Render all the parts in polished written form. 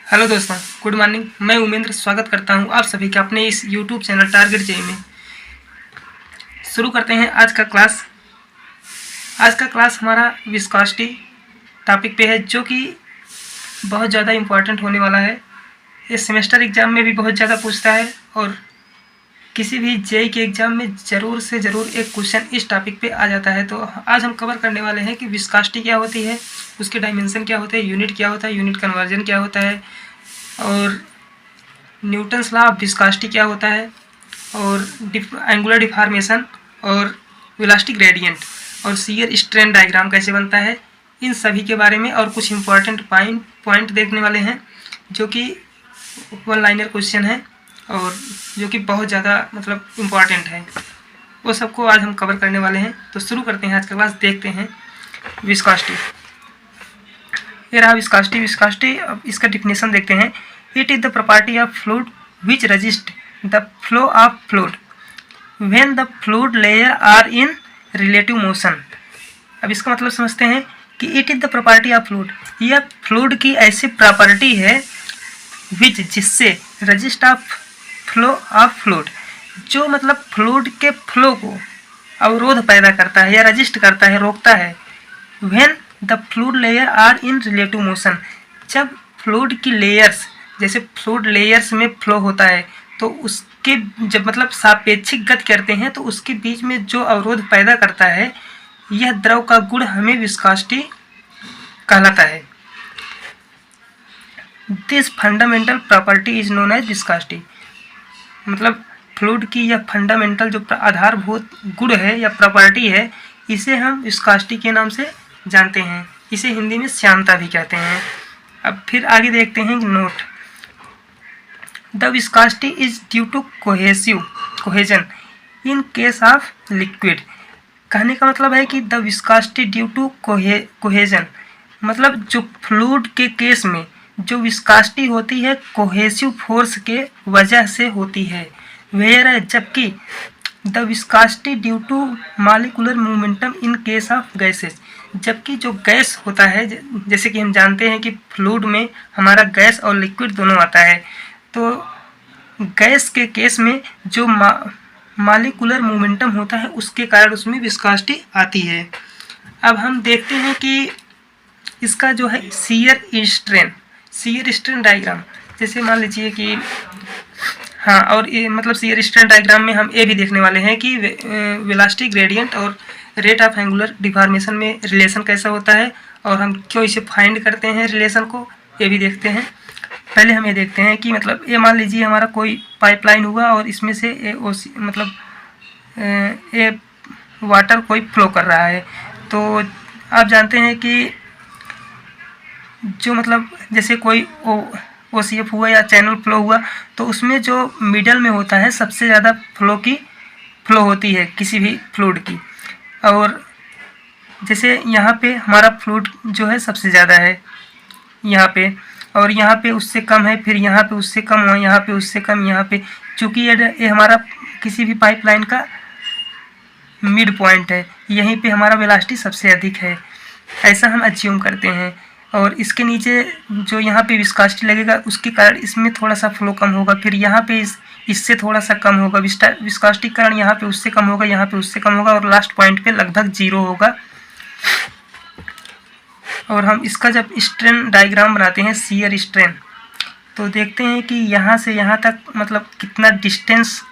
Hello दोस्तों, good morning. मैं उमेंद्र स्वागत करता हूं आप सभी का अपने इस यूट्यूब चैनल टारगेट जेई में। शुरू करते हैं आज का क्लास। आज का क्लास हमारा विस्कोसिटी टॉपिक पे है, जो कि बहुत ज़्यादा इम्पोर्टेंट होने वाला है। ये सेमेस्टर एग्ज़ाम में भी बहुत ज़्यादा पूछता है और किसी भी जेई के एग्ज़ाम में ज़रूर से ज़रूर एक क्वेश्चन इस टॉपिक पे आ जाता है। तो आज हम कवर करने वाले हैं कि विस्कोसिटी क्या होती है, उसके डायमेंशन क्या होते हैं, यूनिट क्या होता है, यूनिट कन्वर्जन क्या होता है, और न्यूटन्स लॉ ऑफ विस्कोसिटी क्या होता है, और एंगुलर डिफॉर्मेशन और वेलोसिटी ग्रेडियंट और शियर स्ट्रेन डायग्राम कैसे बनता है, इन सभी के बारे में और कुछ इंपॉर्टेंट पॉइंट देखने वाले हैं, जो कि वन लाइनर क्वेश्चन है और जो कि बहुत ज़्यादा मतलब इम्पॉर्टेंट है। वो सबको आज हम कवर करने वाले हैं। तो शुरू करते हैं आज का क्लास। देखते हैं विस्कोसिटी। ये रहा विस्कोसिटी। अब इसका डिफिनेशन देखते हैं। It is the property of fluid which resist the flow of fluid when the fluid layer are in relative motion. अब इसका मतलब समझते हैं कि it is the property of fluid, यह फ्लूइड की ऐसी प्रॉपर्टी है विच जिससे resist of flow of fluid, जो मतलब फ्लूइड के फ्लो को अवरोध पैदा करता है या रजिस्ट करता है, रोकता है। When the fluid layer are in relative motion, जब फ्लूइड की लेयर्स, जैसे फ्लूइड लेयर्स में फ्लो होता है तो उसके जब मतलब सापेक्षिक गति करते हैं तो उसके बीच में जो अवरोध पैदा करता है, यह द्रव का गुण हमें विस्कोसिटी कहलाता है। This fundamental property is known as viscosity. मतलब फ्लूइड की यह फंडामेंटल जो आधारभूत गुण है या प्रॉपर्टी है, इसे हम विस्कोसिटी के नाम से जानते हैं। इसे हिंदी में श्यानता भी कहते हैं। अब फिर आगे देखते हैं note. The viscosity is due to cohesion in case of liquid. कहने का मतलब है कि the viscosity due to cohesion, मतलब जो फ्लूइड के केस में जो विस्कोसिटी होती है कोहेसिव फोर्स के वजह से होती है। वेयर जबकि the viscosity due to molecular momentum in case of gases, जबकि जो गैस होता है, जैसे कि हम जानते हैं कि फ्लूइड में हमारा गैस और लिक्विड दोनों आता है, तो गैस के केस में जो मॉलिक्यूलर मोमेंटम होता है उसके कारण उसमें विस्कोसिटी आती है। अब हम देखते हैं कि इसका जो है शियर स्ट्रेन डायग्राम, जैसे मान लीजिए कि हाँ, और ये मतलब शियर स्ट्रेन डायग्राम में हम ये भी देखने वाले हैं कि वेलोसिटी ग्रेडियंट और रेट ऑफ एंगुलर डिफॉर्मेशन में रिलेशन कैसा होता है और हम क्यों इसे फाइंड करते हैं रिलेशन को, ये भी देखते हैं। पहले हम ये देखते हैं कि मतलब ये मान लीजिए हमारा कोई पाइपलाइन हुआ और इसमें से ये वाटर कोई फ्लो कर रहा है। तो आप जानते हैं कि जो मतलब जैसे कोई ओसीएफ हुआ या चैनल फ्लो हुआ, तो उसमें जो मिडल में होता है सबसे ज़्यादा फ्लो होती है किसी भी फ्लूइड की। और जैसे यहाँ पे हमारा फ्लूइड जो है सबसे ज़्यादा है यहाँ पे, और यहाँ पे उससे कम है, फिर यहाँ पे उससे कम हुआ, यहाँ पे उससे कम, यहाँ पे, चूँकि ये हमारा किसी भी पाइपलाइन का मिड पॉइंट है, यहीं पे हमारा वेलोसिटी सबसे अधिक है, ऐसा हम अज्यूम करते हैं। और इसके नीचे जो यहाँ पे विस्कोसिटी लगेगा उसके कारण इसमें थोड़ा सा फ्लो कम होगा, फिर यहाँ पे इससे थोड़ा सा कम होगा, विस्कोसिटी के कारण यहाँ पे उससे कम होगा, यहाँ पे उससे कम होगा, और लास्ट पॉइंट पे लगभग 0 होगा। और हम इसका जब स्ट्रेन डायग्राम बनाते हैं, शियर स्ट्रेन, तो देखते हैं कि यहाँ से यहाँ तक मतलब कितना डिस्टेंस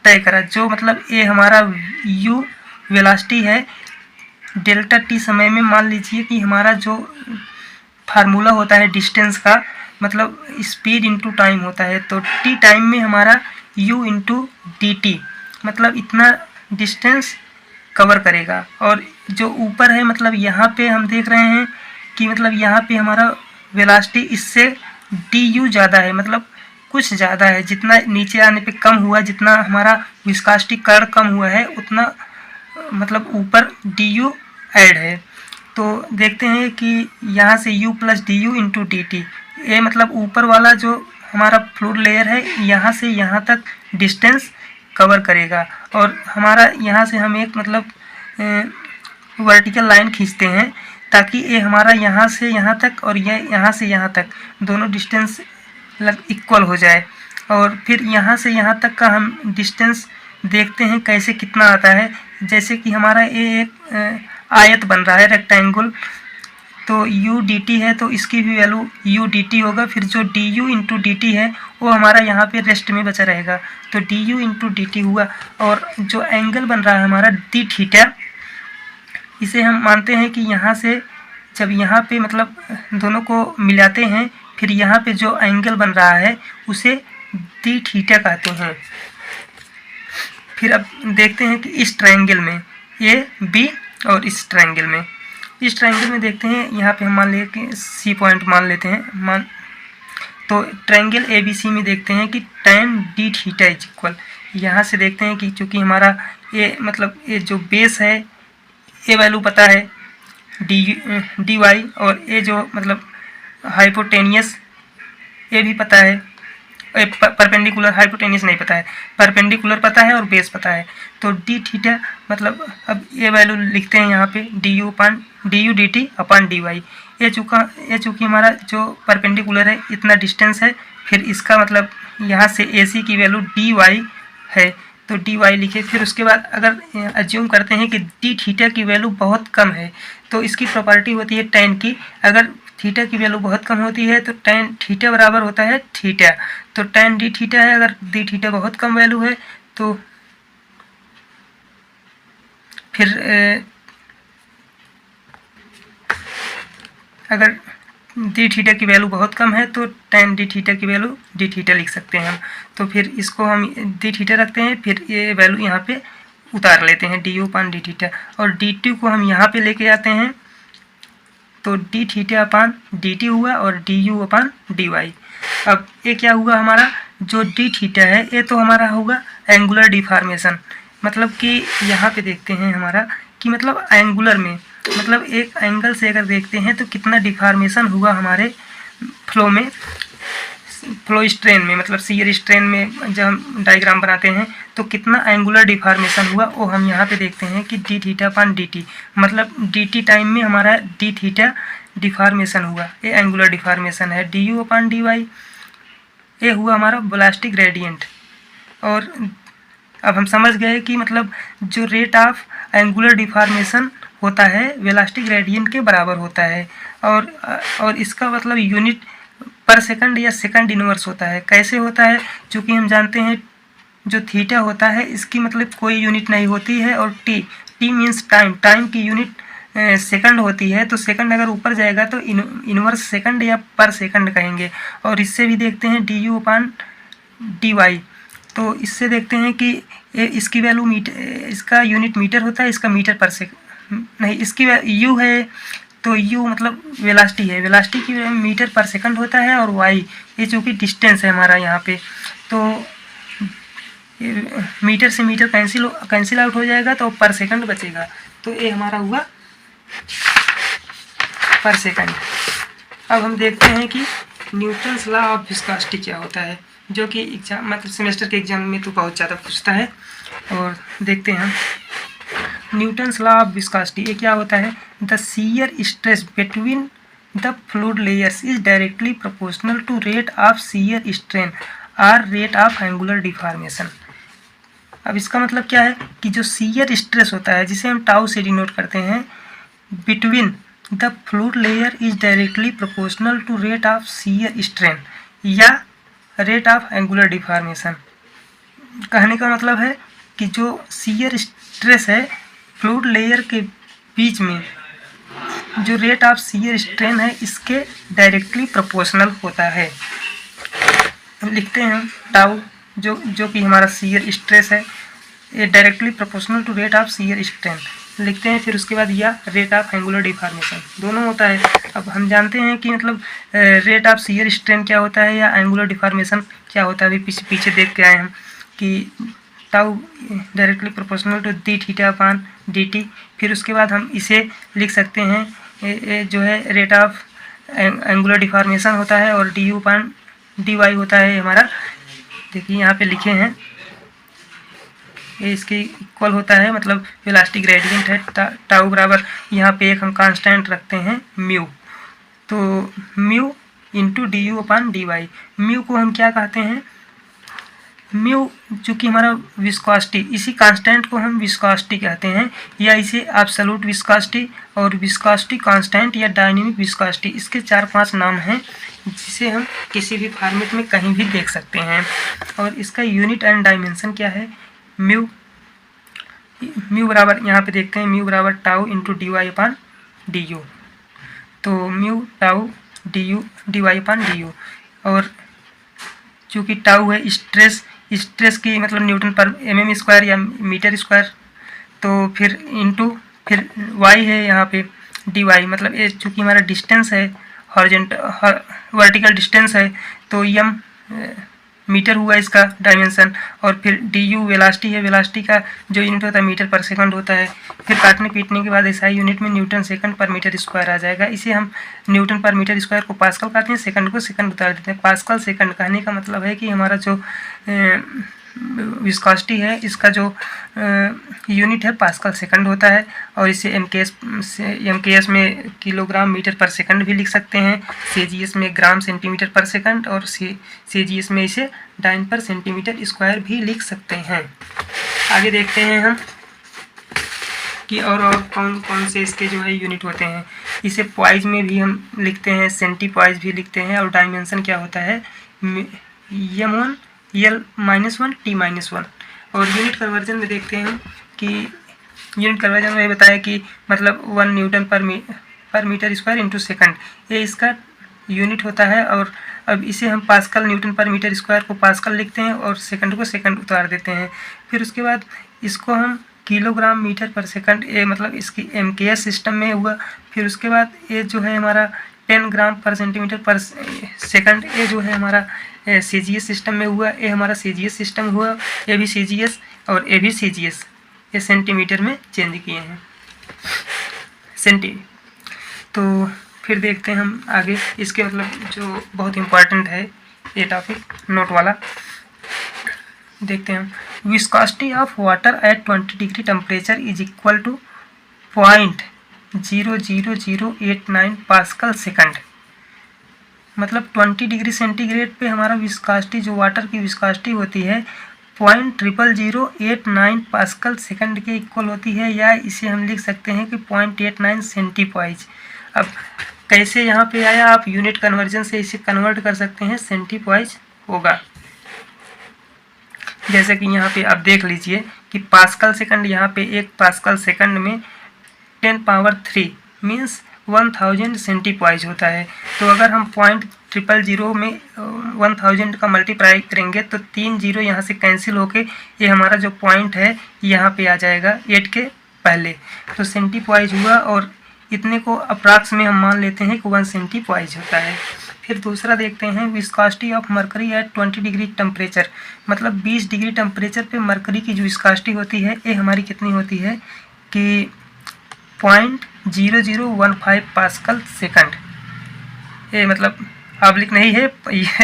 तय करा, जो मतलब ये हमारा u वेलोसिटी है डेल्टा टी समय में। मान लीजिए कि हमारा जो फार्मूला होता है डिस्टेंस का, मतलब स्पीड इंटू टाइम होता है, तो टी टाइम में हमारा u इंटू डी टी, मतलब इतना डिस्टेंस कवर करेगा। और जो ऊपर है मतलब यहाँ पे हम देख रहे हैं कि मतलब यहाँ पे हमारा वेलोसिटी इससे du ज़्यादा है, मतलब कुछ ज़्यादा है। जितना नीचे आने पे कम हुआ, जितना हमारा विस्कोसिटी कर्ण कम हुआ है, उतना मतलब ऊपर du ऐड है। तो देखते हैं कि यहाँ से u plus D you into D T, ये मतलब ऊपर वाला जो हमारा फ्लूइड लेयर है यहाँ से यहाँ तक डिस्टेंस कवर करेगा। और हमारा यहाँ से हम एक मतलब वर्टिकल लाइन खींचते हैं ताकि ये हमारा यहाँ से यहाँ तक और ये यहाँ से यहाँ तक दोनों डिस्टेंस इक्वल हो जाए। और फिर यहाँ से यहाँ तक का हम डिस्टेंस देखते हैं कैसे कितना आता है। जैसे कि हमारा ये एक आयत बन रहा है रेक्टेंगल, तो यू डी टी है तो इसकी भी वैल्यू यू डी टी होगा। फिर जो D you into D T है वो हमारा यहाँ पे रेस्ट में बचा रहेगा, तो D you into D T हुआ। और जो एंगल बन रहा है हमारा डी थीटा, इसे हम मानते हैं कि यहाँ से जब यहाँ पे मतलब दोनों को मिलाते हैं, फिर यहाँ पे जो एंगल बन रहा है उसे डी थीटा कहते हैं। फिर अब देखते हैं कि इस ट्रायंगल में ए बी, और इस ट्रायंगल में देखते हैं, यहाँ पे हम मान ले कि सी पॉइंट मान लेते हैं तो ट्रायंगल ए बी सी में देखते हैं कि tan D theta is equal, यहाँ से देखते हैं कि चूँकि हमारा ये मतलब ये जो बेस है ये वैल्यू पता है डी वाई, और ये जो मतलब हाइपोटेनियस ये भी पता है, परपेंडिकुलर हाइपोटेनियस नहीं पता है, परपेंडिकुलर पता है और बेस पता है। तो डी थीटा मतलब अब ये वैल्यू लिखते हैं यहाँ पे D U D T upon D Y. ये चूँकि हमारा जो परपेंडिकुलर है इतना डिस्टेंस है, फिर इसका मतलब यहाँ से ए सी की वैल्यू डी वाई है तो डी वाई लिखे। फिर उसके बाद अगर अज्यूम करते हैं कि डी थीटा की वैल्यू बहुत कम है, तो इसकी प्रॉपर्टी होती है tan की, अगर थीटा की वैल्यू बहुत कम होती है तो tan थीटा बराबर होता है थीटा। तो tan डी थीटा है, अगर डी थीटा बहुत कम वैल्यू है तो फिर अगर डी थीटा की वैल्यू बहुत कम है तो tan डी थीटा की वैल्यू डी थीटा लिख सकते हैं हम। तो फिर इसको हम डी थीटा रखते हैं, फिर ये वैल्यू यहाँ पे उतार लेते हैं D you upon D theta, और डी टी को हम यहाँ पे लेके आते हैं तो D theta upon D T हुआ और D you upon D Y. अब ये क्या हुआ हमारा, जो डी थीटा है ये तो हमारा होगा एंगुलर डिफॉर्मेशन, मतलब कि यहाँ पे देखते हैं हमारा कि मतलब एंगुलर में मतलब एक एंगल से अगर देखते हैं तो कितना डिफॉर्मेशन हुआ हमारे फ्लो स्ट्रेन में, मतलब शियर स्ट्रेन में जब हम डायग्राम बनाते हैं तो कितना एंगुलर डिफॉर्मेशन हुआ वो हम यहाँ पे देखते हैं कि D theta upon D T, मतलब डी टी टाइम में हमारा डी थीटा डिफॉर्मेशन हुआ, ये एंगुलर डिफॉर्मेशन है। D you upon D Y ये हुआ हमारा वेलोसिटी ग्रेडियंट। और अब हम समझ गए कि मतलब जो रेट ऑफ एंगुलर डिफॉर्मेशन होता है वेलोसिटी ग्रेडियंट के बराबर होता है, और इसका मतलब यूनिट पर सेकंड या सेकंड इनवर्स होता है। कैसे होता है, चूँकि हम जानते हैं जो थीटा होता है इसकी मतलब कोई यूनिट नहीं होती है, और टी मीन्स टाइम की यूनिट सेकंड होती है, तो सेकंड अगर ऊपर जाएगा तो इनवर्स सेकंड या पर सेकंड कहेंगे। और इससे भी देखते हैं D you upon D Y, तो इससे देखते हैं कि इसकी वैल्यू इसका यूनिट मीटर होता है, इसका मीटर पर सेकंड नहीं, इसकी यू है तो यू मतलब वेलोसिटी है, वेलोसिटी की मीटर पर सेकंड होता है, और वाई ये चूँकि डिस्टेंस है हमारा यहाँ पे, तो मीटर से मीटर कैंसिल आउट हो जाएगा तो पर सेकंड बचेगा, तो ये हमारा हुआ पर सेकंड। अब हम देखते हैं कि न्यूटन्स लॉ ऑफ विस्कोसिटी क्या होता है, जो कि एग्जाम मतलब सेमेस्टर के एग्जाम में तो बहुत ज़्यादा पूछता है। और देखते हैं न्यूटन्स लॉ ऑफ विस्कोसिटी ये क्या होता है, the shear stress between the fluid layers is directly proportional to rate of shear strain और रेट ऑफ एंगुलर डिफॉर्मेशन। अब इसका मतलब क्या है कि जो शियर स्ट्रेस होता है जिसे हम टाउ से डिनोट करते हैं, between the fluid layer is directly proportional to rate of shear strain या रेट ऑफ एंगुलर डिफॉर्मेशन। कहने का मतलब है कि जो शियर स्ट्रेस है फ्लूइड लेयर के बीच में जो रेट ऑफ शियर स्ट्रेन है इसके डायरेक्टली प्रोपोर्शनल होता है। लिखते हैं टाउ जो कि हमारा शियर स्ट्रेस है, ये directly proportional to rate of shear strain लिखते हैं। फिर उसके बाद या रेट ऑफ एंगुलर डिफॉर्मेशन दोनों होता है। अब हम जानते हैं कि मतलब रेट ऑफ शियर स्ट्रेन क्या होता है या एंगुलर डिफॉर्मेशन क्या होता है, अभी पीछे देख के आए हम कि tau directly proportional to d theta upon D t. फिर उसके बाद हम इसे लिख सकते हैं जो है रेट ऑफ एंगुलर डिफॉर्मेशन होता है, और D you upon D y होता है हमारा, देखिए यहाँ पे लिखे हैं ये इसके इक्वल होता है, मतलब वेलोसिटी ग्रेडियंट है टाउ बराबर यहाँ पे एक हम कांस्टेंट रखते हैं म्यू, तो mu into d you upon D y. Mu को हम क्या कहते हैं, म्यू चूँकि हमारा विस्कोसिटी, इसी कांस्टेंट को हम विस्कोसिटी कहते हैं, या इसे एब्सोल्यूट विस्कोसिटी और विस्कोसिटी कांस्टेंट या डायनेमिक विस्कोसिटी, इसके 4-5 नाम हैं जिसे हम किसी भी फॉर्मेट में कहीं भी देख सकते हैं। और इसका यूनिट एंड डायमेंशन क्या है, म्यू बराबर, यहाँ पे देखते हैं म्यू बराबर tau into d y upon d u. तो mu tau d y upon d u, और चूँकि टाउ है स्ट्रेस की मतलब न्यूटन पर mm स्क्वायर या मीटर स्क्वायर, तो फिर इंटू फिर y है यहाँ पे डी वाई, मतलब ये चूँकि हमारा डिस्टेंस है, वर्टिकल डिस्टेंस है, तो m मीटर हुआ इसका डायमेंशन, और फिर डी यू वेलासिटी है, वेलासिटी का जो यूनिट होता है मीटर पर सेकंड होता है। फिर काटने पीटने के बाद एसआई यूनिट में न्यूटन सेकंड पर मीटर स्क्वायर आ जाएगा। इसे हम न्यूटन पर मीटर स्क्वायर को पास्कल कहते हैं, सेकंड को सेकंड उतार देते हैं। पास्कल सेकंड कहने का मतलब है कि हमारा जो विस्कोसिटी है इसका जो यूनिट है पास्कल सेकंड होता है, और इसे एमकेएस में किलोग्राम मीटर पर सेकंड भी लिख सकते हैं, सीजीएस में ग्राम सेंटीमीटर पर सेकंड, और सीजीएस में इसे डाइन पर सेंटीमीटर स्क्वायर भी लिख सकते हैं। आगे देखते हैं हम कि और कौन कौन से इसके जो है यूनिट होते हैं। इसे पॉइज में भी हम लिखते हैं, सेंटीपॉइज भी लिखते हैं, और डायमेंशन क्या होता है m1 L-1 T-1। और यूनिट कन्वर्जन में देखते हैं कि यूनिट कन्वर्जन में बताया कि मतलब 1 न्यूटन पर मीटर स्क्वायर इंटू सेकंड, ये इसका यूनिट होता है। और अब इसे हम पास्कल न्यूटन पर मीटर स्क्वायर को पास्कल लिखते हैं और सेकंड को सेकंड उतार देते हैं। फिर उसके बाद इसको हम किलोग्राम मीटर पर सेकंड, ये मतलब इसकी एमकेएस सिस्टम में हुआ। फिर उसके बाद ये जो है हमारा 10 ग्राम पर सेंटीमीटर पर सेकंड, ये जो है हमारा सीजीएस सिस्टम में हुआ। ये हमारा सीजीएस सिस्टम हुआ, ये भी सीजीएस और ये भी सीजीएस, ये सेंटीमीटर में चेंज किए हैं तो फिर देखते हैं हम आगे इसके मतलब जो बहुत इम्पोर्टेंट है ये टॉपिक नोट वाला देखते हैं हम। Viscosity of water at 20 degree temperature is equal to 0.00089 pascal second. मतलब 20 डिग्री सेंटीग्रेड पे हमारा विस्कोसिटी, जो वाटर की विस्कोसिटी होती है 0.00089 पास्कल सेकंड के इक्वल होती है, या इसे हम लिख सकते हैं कि 0.89 सेंटीपॉइज। अब कैसे यहाँ पे आया, आप यूनिट कन्वर्जन से इसे कन्वर्ट कर सकते हैं, सेंटीपॉइज होगा। जैसे कि यहाँ पे आप देख लीजिए कि पास्कल सेकंड, यहाँ पे एक पास्कल सेकंड में 10 पावर 3 मीन्स 1000 सेंटीपॉइज होता है। तो अगर हम 0.000 में 1000 का मल्टीप्लाई करेंगे तो 3 जीरो यहाँ से कैंसिल होके ये हमारा जो पॉइंट है यहाँ पे आ जाएगा 8 के पहले, तो सेंटीपॉइज हुआ। और इतने को अप्रॉक्स में हम मान लेते हैं कि 1 सेंटीपॉइज होता है। फिर दूसरा देखते हैं viscosity of mercury at 20 degree temperature, मतलब 20 डिग्री टेम्परेचर पे मरकरी की जो विस्कोसिटी होती है ये हमारी कितनी होती है कि 0.0015 पास्कल सेकंड। ये मतलब पब्लिक नहीं है,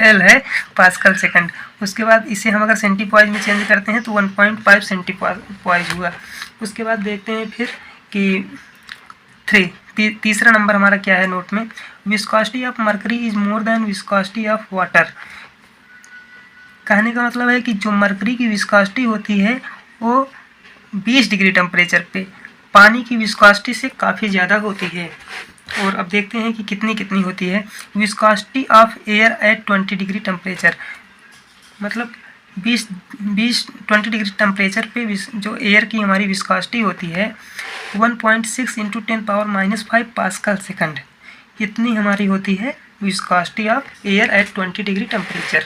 एल है पास्कल सेकंड। उसके बाद इसे हम अगर सेंटीपॉइज में चेंज करते हैं तो 1.5 सेंटीपॉइज हुआ। उसके बाद देखते हैं फिर कि तीसरा नंबर हमारा क्या है नोट में, viscosity of mercury is more than viscosity of water. कहने का मतलब है कि जो मरकरी की विस्कोसिटी होती है वो 20 डिग्री टेम्परेचर पे पानी की विस्कोसिटी से काफ़ी ज़्यादा होती है। और अब देखते हैं कि कितनी होती है। Viscosity of air at 20 degree temperature, मतलब 20 डिग्री टेम्परेचर पे जो एयर की हमारी विस्कोसिटी होती है 1.6 इंटू 10⁻⁻5 पास्कल सेकंड, इतनी हमारी होती है viscosity of air at 20 degree temperature.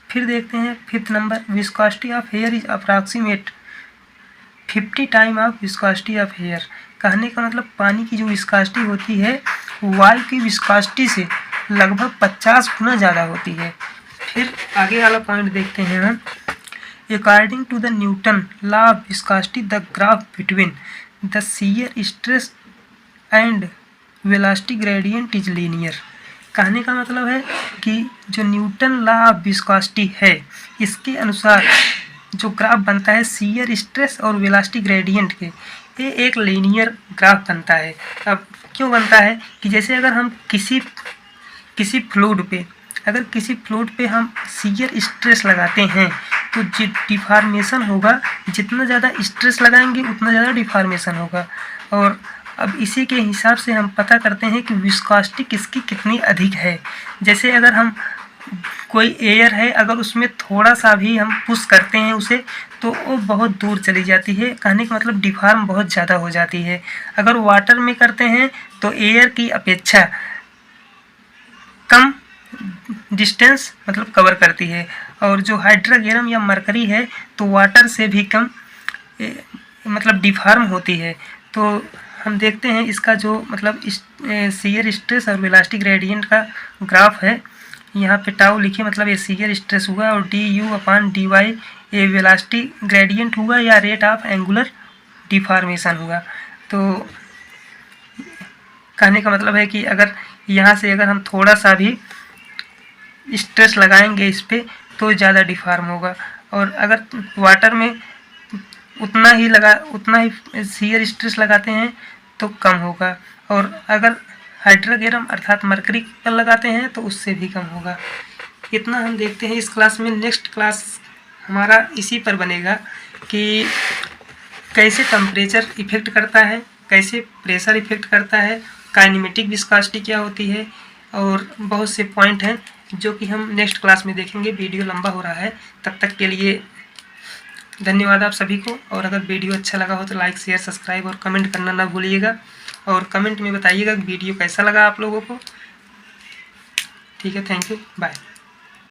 फिर देखते हैं fifth number, viscosity of air is approximate 50 time of viscosity of air. कहने का मतलब पानी की जो विस्कोसिटी होती है वायु की विस्कोसिटी से लगभग 50 गुना ज़्यादा होती है। फिर आगे वाला पॉइंट देखते हैं हम, according to the Newton law of viscosity the graph between the shear stress and velocity gradient is linear. कहने का मतलब है कि जो न्यूटन लॉ ऑफ विस्कोसिटी है इसके अनुसार जो ग्राफ बनता है शियर स्ट्रेस और वेलोसिटी ग्रेडियंट के, ये एक लीनियर ग्राफ बनता है। अब क्यों बनता है कि जैसे अगर हम किसी किसी फ्लूइड पे, अगर किसी फ्लूइड पे हम शियर स्ट्रेस लगाते हैं तो डिफॉर्मेशन होगा, जितना ज़्यादा स्ट्रेस लगाएंगे उतना ज़्यादा डिफॉर्मेशन होगा। और अब इसी के हिसाब से हम पता करते हैं कि विस्कोसिटी किसकी कितनी अधिक है। जैसे अगर हम कोई एयर है, अगर उसमें थोड़ा सा भी हम पुश करते हैं उसे तो वो बहुत दूर चली जाती है, कहने का मतलब डिफॉर्म बहुत ज़्यादा हो जाती है। अगर वाटर में करते हैं तो एयर की अपेक्षा कम डिस्टेंस मतलब कवर करती है। और जो हाइड्रोगेरम या मरकरी है तो वाटर से भी कम मतलब डिफॉर्म होती है। तो हम देखते हैं इसका जो मतलब शियर स्ट्रेस और वेलोसिटी ग्रेडियंट का ग्राफ है। यहाँ पे टाउ लिखिए, मतलब ये शियर स्ट्रेस हुआ और D u upon D Y ये वेलोसिटी ग्रेडियंट हुआ या रेट ऑफ एंगुलर डिफॉर्मेशन हुआ। तो कहने का मतलब है कि अगर यहाँ से अगर हम थोड़ा सा भी स्ट्रेस लगाएंगे इस पर तो ज़्यादा डिफॉर्म होगा, और अगर वाटर में उतना ही शियर स्ट्रेस लगाते हैं तो कम होगा, और अगर हाइड्रोगेरम अर्थात मरकरी पर लगाते हैं तो उससे भी कम होगा। इतना हम देखते हैं इस क्लास में। नेक्स्ट क्लास हमारा इसी पर बनेगा कि कैसे टेम्परेचर इफ़ेक्ट करता है, कैसे प्रेशर इफ़ेक्ट करता है, काइनेमेटिक विस्कोसिटी क्या होती है, और बहुत से पॉइंट हैं जो कि हम नेक्स्ट क्लास में देखेंगे। वीडियो लंबा हो रहा है, तब तक के लिए धन्यवाद आप सभी को। और अगर वीडियो अच्छा लगा हो तो लाइक शेयर सब्सक्राइब और कमेंट करना ना भूलिएगा, और कमेंट में बताइएगा वीडियो कैसा लगा आप लोगों को। ठीक है, थैंक यू, बाय।